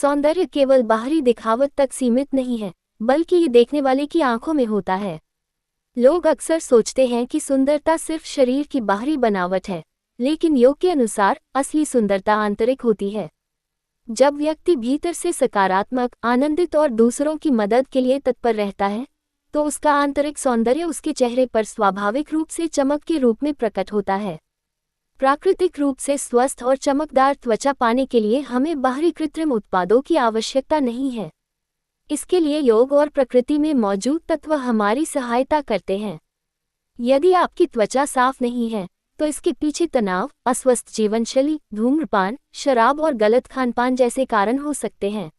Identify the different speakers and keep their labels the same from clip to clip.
Speaker 1: सौंदर्य केवल बाहरी दिखावट तक सीमित नहीं है, बल्कि ये देखने वाले की आंखों में होता है। लोग अक्सर सोचते हैं कि सुंदरता सिर्फ शरीर की बाहरी बनावट है, लेकिन योग के अनुसार असली सुंदरता आंतरिक होती है। जब व्यक्ति भीतर से सकारात्मक, आनंदित और दूसरों की मदद के लिए तत्पर रहता है, तो उसका आंतरिक सौंदर्य उसके चेहरे पर स्वाभाविक रूप से चमक के रूप में प्रकट होता है। प्राकृतिक रूप से स्वस्थ और चमकदार त्वचा पाने के लिए हमें बाहरी कृत्रिम उत्पादों की आवश्यकता नहीं है। इसके लिए योग और प्रकृति में मौजूद तत्व हमारी सहायता करते हैं। यदि आपकी त्वचा साफ नहीं है, तो इसके पीछे तनाव, अस्वस्थ जीवनशैली, धूम्रपान, शराब और गलत खानपान जैसे कारण हो सकते हैं।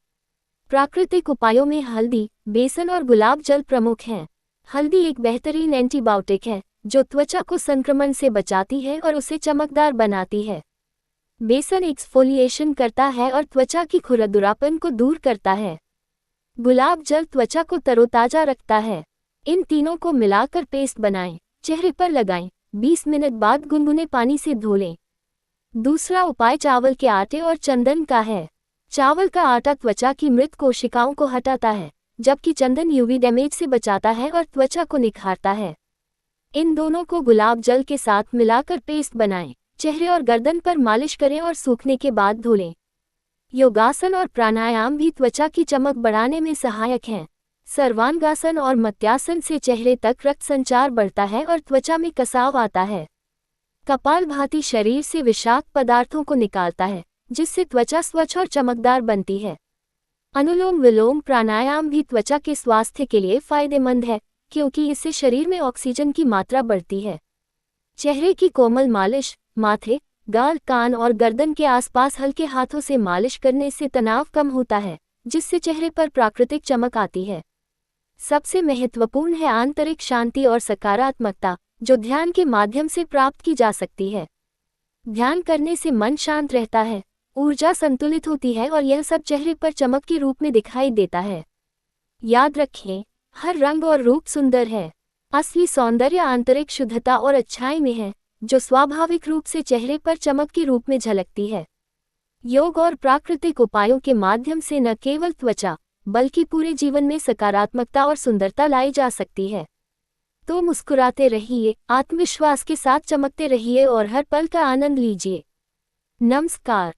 Speaker 1: प्राकृतिक उपायों में हल्दी, बेसन और गुलाब जल प्रमुख हैं। हल्दी एक बेहतरीन एंटीबायोटिक है, जो त्वचा को संक्रमण से बचाती है और उसे चमकदार बनाती है। बेसन एक्सफोलिएशन करता है और त्वचा की खुरदरापन को दूर करता है। गुलाब जल त्वचा को तरोताजा रखता है। इन तीनों को मिलाकर पेस्ट बनाएं, चेहरे पर लगाएं, 20 मिनट बाद गुनगुने पानी से धो लें। दूसरा उपाय चावल के आटे और चंदन का है। चावल का आटा त्वचा की मृत कोशिकाओं को हटाता है, जबकि चंदन यूवी डैमेज से बचाता है और त्वचा को निखारता है। इन दोनों को गुलाब जल के साथ मिलाकर पेस्ट बनाएं, चेहरे और गर्दन पर मालिश करें और सूखने के बाद धो लें। योगासन और प्राणायाम भी त्वचा की चमक बढ़ाने में सहायक हैं। सर्वांगासन और मत्स्यासन से चेहरे तक रक्त संचार बढ़ता है और त्वचा में कसाव आता है। कपालभाति शरीर से विषाक्त पदार्थों को निकालता है, जिससे त्वचा स्वच्छ और चमकदार बनती है। अनुलोम विलोम प्राणायाम भी त्वचा के स्वास्थ्य के लिए फायदेमंद है, क्योंकि इससे शरीर में ऑक्सीजन की मात्रा बढ़ती है। चेहरे की कोमल मालिश, माथे, गाल, कान और गर्दन के आसपास हल्के हाथों से मालिश करने से तनाव कम होता है, जिससे चेहरे पर प्राकृतिक चमक आती है। सबसे महत्वपूर्ण है आंतरिक शांति और सकारात्मकता, जो ध्यान के माध्यम से प्राप्त की जा सकती है। ध्यान करने से मन शांत रहता है, ऊर्जा संतुलित होती है और यह सब चेहरे पर चमक के रूप में दिखाई देता है। याद रखें, हर रंग और रूप सुंदर है। असली सौंदर्य आंतरिक शुद्धता और अच्छाई में है, जो स्वाभाविक रूप से चेहरे पर चमक के रूप में झलकती है। योग और प्राकृतिक उपायों के माध्यम से न केवल त्वचा, बल्कि पूरे जीवन में सकारात्मकता और सुंदरता लाई जा सकती है। तो मुस्कुराते रहिए, आत्मविश्वास के साथ चमकते रहिए और हर पल का आनंद लीजिए। नमस्कार।